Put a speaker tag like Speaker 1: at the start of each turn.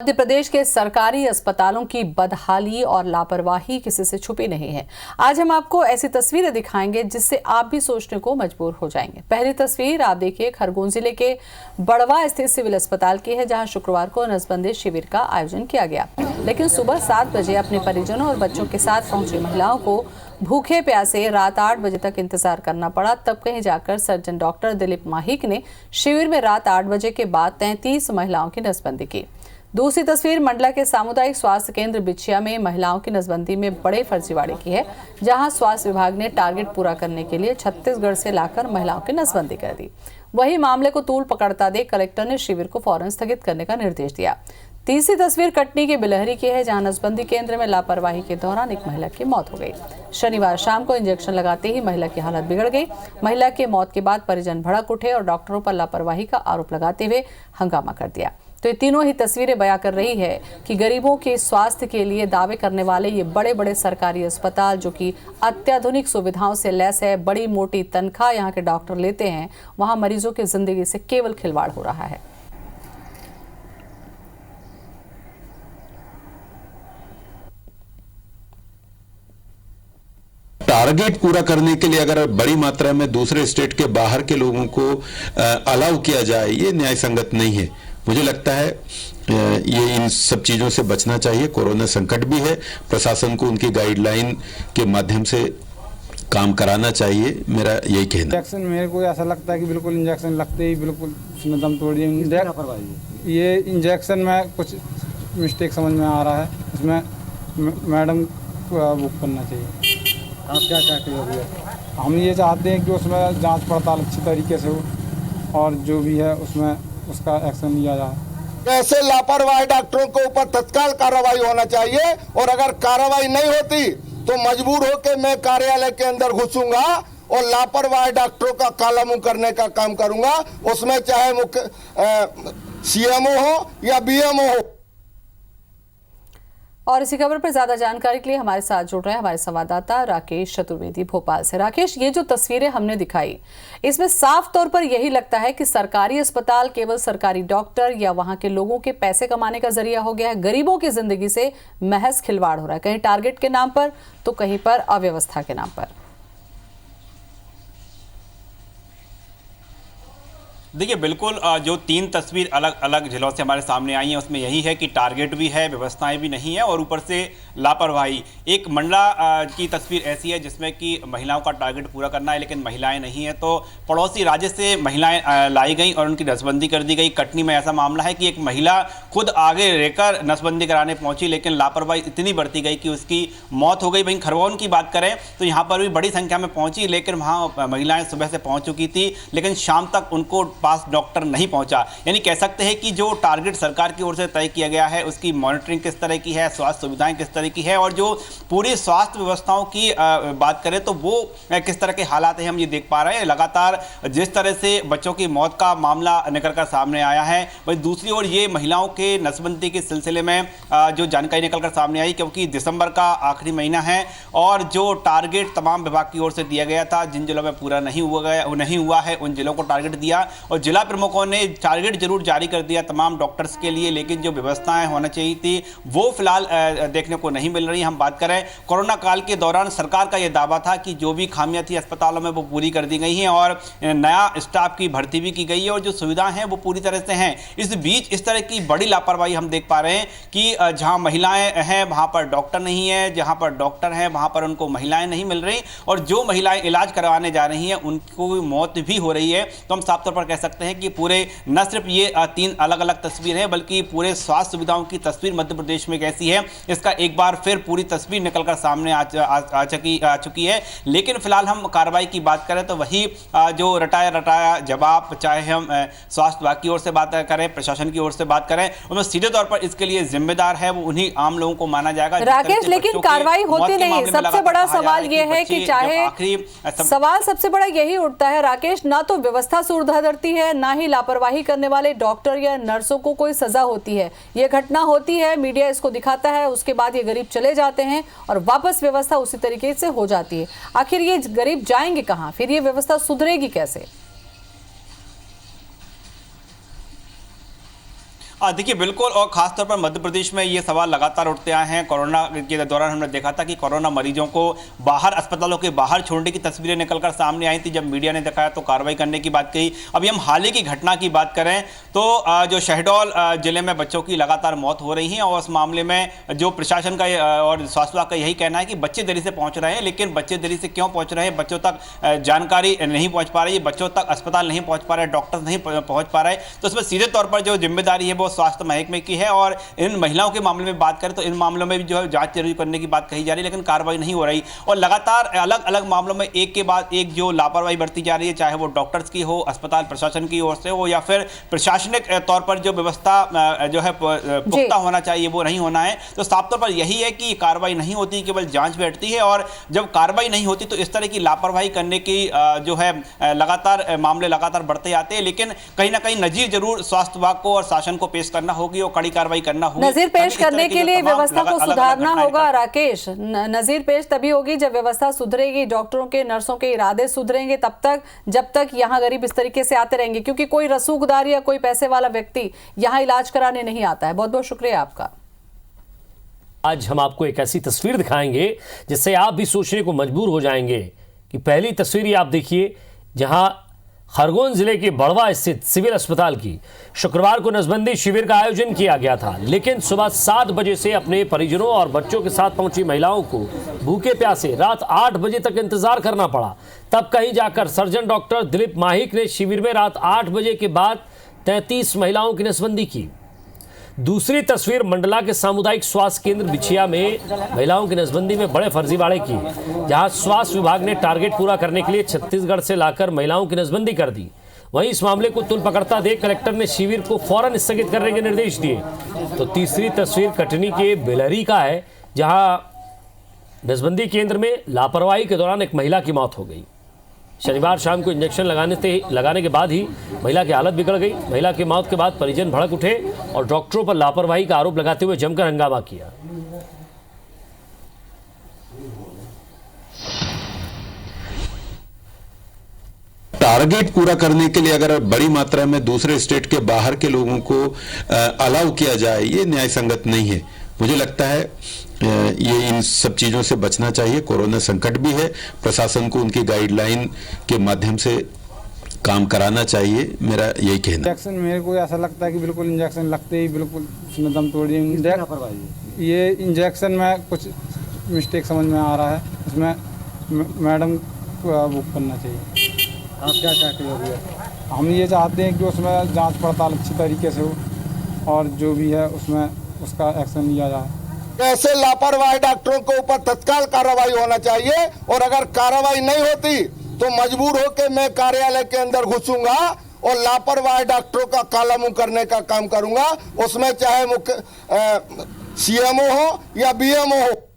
Speaker 1: मध्य प्रदेश के सरकारी अस्पतालों की बदहाली और लापरवाही किसी से छुपी नहीं है। आज हम आपको ऐसी तस्वीरें दिखाएंगे जिससे आप भी सोचने को मजबूर हो जाएंगे। पहली तस्वीर आप देखिए खरगोन जिले के बड़वा स्थित सिविल अस्पताल की है, जहां शुक्रवार को नसबंदी शिविर का आयोजन किया गया। लेकिन सुबह 7 बजे अपने परिजनों और बच्चों के साथ पहुंची महिलाओं को भूखे प्यासे रात 8 बजे तक इंतजार करना पड़ा। तब कहीं जाकर सर्जन डॉक्टर दिलीप माहिक ने शिविर में रात 8 बजे के बाद 33 महिलाओं की नसबंदी की। दूसरी तस्वीर मंडला के सामुदायिक स्वास्थ्य केंद्र बिछिया में महिलाओं की नसबंदी में बड़े फर्जीवाड़े की है, जहां स्वास्थ्य विभाग ने टारगेट पूरा करने के लिए छत्तीसगढ़ से लाकर महिलाओं की नसबंदी कर दी। वहीं मामले को तूल पकड़ता देख कलेक्टर ने शिविर को फौरन स्थगित करने का निर्देश दिया। तीसरी तस्वीर कटनी के बिलहरी की है, जहां नसबंदी केंद्र में लापरवाही के दौरान एक महिला की मौत हो गई। शनिवार शाम को इंजेक्शन लगाते ही महिला की हालत बिगड़ गई। महिला की मौत के बाद परिजन भड़क उठे और डॉक्टरों पर लापरवाही का आरोप लगाते हुए हंगामा कर दिया। तो ये तीनों ही तस्वीरें बयां कर रही है कि गरीबों के स्वास्थ्य के लिए दावे करने वाले ये बड़े बड़े सरकारी अस्पताल, जो कि अत्याधुनिक सुविधाओं से लैस है, बड़ी मोटी तनख्वाह यहाँ के डॉक्टर लेते हैं, वहां मरीजों की जिंदगी से केवल खिलवाड़ हो रहा है।
Speaker 2: टारगेट पूरा करने के लिए अगर बड़ी मात्रा में दूसरे स्टेट के बाहर के लोगों को अलाउ किया जाए, ये न्याय संगत नहीं है। मुझे लगता है ये इन सब चीजों से बचना चाहिए। कोरोना संकट भी है, प्रशासन को उनकी गाइडलाइन के माध्यम से काम कराना चाहिए, मेरा यही कहना।
Speaker 3: इंजेक्शन मेरे को ऐसा लगता है कि बिल्कुल इंजेक्शन लगते ही बिल्कुल उसमें दम तोड़ दिए। ये इंजेक्शन में कुछ मिस्टेक समझ में आ रहा है, इसमें मैडम को बुक करना चाहिए। आप क्या चाहते हो भैया? हम ये चाहते हैं कि उसमें जांच पड़ताल अच्छी तरीके से हो और जो भी है उसमें उसका एक्शन लिया जाए।
Speaker 4: ऐसे लापरवाही डॉक्टरों के ऊपर तत्काल कार्रवाई होना चाहिए, और अगर कार्रवाई नहीं होती तो मजबूर होकर मैं कार्यालय के अंदर घुसूंगा और लापरवाही डॉक्टरों का काला मुंह करने का काम करूंगा, उसमें चाहे मुख्य सीएमओ हो या बीएमओ हो।
Speaker 1: और इसी खबर पर ज्यादा जानकारी के लिए हमारे साथ जुड़ रहे हैं हमारे संवाददाता राकेश चतुर्वेदी भोपाल से। राकेश, ये जो तस्वीरें हमने दिखाई, इसमें साफ तौर पर यही लगता है कि सरकारी अस्पताल केवल सरकारी डॉक्टर या वहां के लोगों के पैसे कमाने का जरिया हो गया है। गरीबों की जिंदगी से महज खिलवाड़ हो रहा है, कहीं टारगेट के नाम पर तो कहीं पर अव्यवस्था के नाम पर।
Speaker 5: देखिए, बिल्कुल जो 3 तस्वीर अलग अलग जिलों से हमारे सामने आई हैं, उसमें यही है कि टारगेट भी है, व्यवस्थाएं भी नहीं है और ऊपर से लापरवाही। एक मंडला की तस्वीर ऐसी है जिसमें कि महिलाओं का टारगेट पूरा करना है, लेकिन महिलाएं नहीं है, तो पड़ोसी राज्य से महिलाएं लाई गई और उनकी नसबंदी कर दी गई। कटनी में ऐसा मामला है कि एक महिला खुद आगे रहकर नसबंदी कराने पहुंची, लेकिन लापरवाही इतनी बढ़ती गई कि उसकी मौत हो गई। वहीं खरगोन की बात करें तो यहाँ पर भी बड़ी संख्या में पहुंची, लेकिन वहाँ महिलाएं सुबह से पहुँच चुकी थी, लेकिन शाम तक उनको पास डॉक्टर नहीं पहुंचा। यानी कह सकते हैं कि जो टारगेट सरकार की ओर से तय किया गया है, उसकी मॉनिटरिंग किस तरह की है, स्वास्थ्य सुविधाएं किस तरह की है, और जो पूरी स्वास्थ्य व्यवस्थाओं की बात करें तो वो किस तरह के हालात हैं, हम ये देख पा रहे हैं। लगातार जिस तरह से बच्चों की मौत का मामला निकलकर सामने आया है, वहीं दूसरी ओर ये महिलाओं के नसबंदी के सिलसिले में जो जानकारी निकलकर सामने आई, क्योंकि दिसंबर का आखिरी महीना है और जो टारगेट तमाम विभाग की ओर से दिया गया था, जिन जिलों में पूरा नहीं हुआ है उन जिलों को टारगेट दिया और जिला प्रमुखों ने टारगेट जरूर जारी कर दिया तमाम डॉक्टर्स के लिए, लेकिन जो व्यवस्थाएं होना चाहिए थी वो फिलहाल देखने को नहीं मिल रही। हम बात करें कोरोना काल के दौरान सरकार का यह दावा था कि जो भी खामियां थी अस्पतालों में वो पूरी कर दी गई हैं और नया स्टाफ की भर्ती भी की गई है और जो सुविधाएं हैं वो पूरी तरह से हैं। इस बीच इस तरह की बड़ी लापरवाही हम देख पा रहे हैं कि जहां महिलाएं हैं वहां पर डॉक्टर नहीं है, जहां पर डॉक्टर हैं वहां पर उनको महिलाएं नहीं मिल रही और जो महिलाएं इलाज करवाने जा रही हैं उनको मौत भी हो रही है। तो हम साफ तौर पर कह सकते हैं कि पूरे न सिर्फ ये 3 अलग अलग तस्वीर है, बल्कि पूरे स्वास्थ्य सुविधाओं की तस्वीर मध्य प्रदेश में कैसी है, इसका एक बार फिर पूरी तस्वीर निकलकर सामने आ चुकी है। लेकिन फिलहाल हम कार्रवाई की बात करें तो वही जो रटाया जवाब, चाहे हम स्वास्थ्य विभाग की ओर से बात करें, प्रशासन की ओर से बात करें, उनमें सीधे तौर पर इसके लिए जिम्मेदार है वो उन्हीं आम लोगों को माना जाएगा।
Speaker 1: राकेश, लेकिन कार्रवाई होती नहीं। सबसे बड़ा सवाल ये है कि चाहे सवाल सबसे बड़ा यही उठता है राकेश, ना तो व्यवस्था सुधरती है, ना ही लापरवाही करने वाले डॉक्टर या नर्सों को कोई सजा होती है। ये घटना होती है, मीडिया इसको दिखाता है, उसके बाद ये गरीब चले जाते हैं और वापस व्यवस्था उसी तरीके से हो जाती है। आखिर ये गरीब जाएंगे कहां? फिर ये व्यवस्था सुधरेगी कैसे?
Speaker 5: देखिए बिल्कुल, और खासतौर पर मध्य प्रदेश में ये सवाल लगातार उठते आए हैं। कोरोना के दौरान हमने देखा था कि कोरोना मरीजों को बाहर, अस्पतालों के बाहर छोड़ने की तस्वीरें निकलकर सामने आई थी। जब मीडिया ने दिखाया तो कार्रवाई करने की बात कही। अभी हम हाल ही की घटना की बात करें तो जो शहडोल जिले में बच्चों की लगातार मौत हो रही है, और उस मामले में जो प्रशासन का और स्वास्थ्य विभाग का यही कहना है कि बच्चे देरी से पहुंच रहे हैं। लेकिन बच्चे देरी से क्यों पहुंच रहे हैं? बच्चों तक जानकारी नहीं पहुंच पा रही है, बच्चों तक अस्पताल नहीं पहुंच पा रहे, डॉक्टर नहीं पहुंच पा रहे। तो इसमें सीधे तौर पर जो जिम्मेदारी है वो स्वास्थ्य महकमे की है। और इन महिलाओं के मामले में बात करें तो इन मामलों में भी जो है जांच जरूर करने की बात कही जा रही है, लेकिन कार्रवाई नहीं हो रही। और लगातार अलग अलग मामलों में एक के बाद एक जो लापरवाही बरती जा रही है, चाहे वो डॉक्टर्स की हो, अस्पताल प्रशासन की ओर से हो, या फिर प्रशासनिक तौर पर जो व्यवस्था जो है पुख्ता होना चाहिए वो नहीं होना है। तो साफ तौर पर यही है कि कार्रवाई नहीं होती, केवल जांच बैठती है। और जब कार्रवाई नहीं होती तो इस तरह की लापरवाही करने की जो है लगातार मामले लगातार बढ़ते आते हैं। लेकिन कहीं ना कहीं नजीर जरूर स्वास्थ्य विभाग को और शासन को पेश करना होगी और कड़ी कार्रवाई करना होगी।
Speaker 1: नजीर पेश करने के लिए व्यवस्था को सुधारना होगा राकेश। नजीर पेश तभी होगी जब व्यवस्था सुधरेगी, डॉक्टरों के, नर्सों के इरादे सुधरेंगे। तब तक, जब तक यहाँ गरीब इस तरीके से आते रहेंगे, क्योंकि कोई रसूखदार या कोई पैसे वाला व्यक्ति यहाँ इलाज कराने नहीं आता है। बहुत बहुत शुक्रिया आपका।
Speaker 6: आज हम आपको एक ऐसी तस्वीर दिखाएंगे जिससे आप भी सोचने को मजबूर हो जाएंगे कि पहली तस्वीर ये आप देखिए, जहां खरगोन जिले के बड़वा स्थित सिविल अस्पताल की शुक्रवार को नसबंदी शिविर का आयोजन किया गया था। लेकिन सुबह 7 बजे से अपने परिजनों और बच्चों के साथ पहुंची महिलाओं को भूखे प्यासे रात 8 बजे तक इंतजार करना पड़ा। तब कहीं जाकर सर्जन डॉक्टर दिलीप माहिक ने शिविर में रात 8 बजे के बाद 33 महिलाओं की नसबंदी की। दूसरी तस्वीर मंडला के सामुदायिक स्वास्थ्य केंद्र बिछिया में महिलाओं की नसबंदी में बड़े फर्जीवाड़े की, जहां स्वास्थ्य विभाग ने टारगेट पूरा करने के लिए छत्तीसगढ़ से लाकर महिलाओं की नसबंदी कर दी। वहीं इस मामले को तुल पकड़ता देख कलेक्टर ने शिविर को फौरन स्थगित करने के निर्देश दिए। तो तीसरी तस्वीर कटनी के बेलहरी का है, जहां नसबंदी केंद्र में लापरवाही के दौरान एक महिला की मौत हो गई। शनिवार शाम को इंजेक्शन लगाने के बाद ही महिला की हालत बिगड़ गई। महिला की मौत के बाद परिजन भड़क उठे और डॉक्टरों पर लापरवाही का आरोप लगाते हुए जमकर हंगामा किया।
Speaker 2: टारगेट पूरा करने के लिए अगर बड़ी मात्रा में दूसरे स्टेट के बाहर के लोगों को अलाउ किया जाए, ये न्याय संगत नहीं है। मुझे लगता है ये इन सब चीजों से बचना चाहिए। कोरोना संकट भी है, प्रशासन को उनकी गाइडलाइन के माध्यम से काम कराना चाहिए, मेरा यही कहना।
Speaker 3: इंजेक्शन मेरे को ऐसा लगता है कि बिल्कुल इंजेक्शन लगते ही बिल्कुल उसने दम तोड़ दिया। ये इंजेक्शन में कुछ मिस्टेक समझ में आ रहा है, इसमें मैडम को बुक करना चाहिए। आप क्या चाहते हो? हम ये चाहते हैं कि उसमें जांच पड़ताल अच्छी तरीके से हो और जो भी है उसमें उसका एक्शन लिया जाए।
Speaker 4: ऐसे लापरवाही डॉक्टरों के ऊपर तत्काल कार्रवाई होना चाहिए, और अगर कार्रवाई नहीं होती तो मजबूर होकर मैं कार्यालय के अंदर घुसूंगा और लापरवाही डॉक्टरों का काला मुंह करने का काम करूंगा। उसमें चाहे मुख्य CMO हो या BMO हो।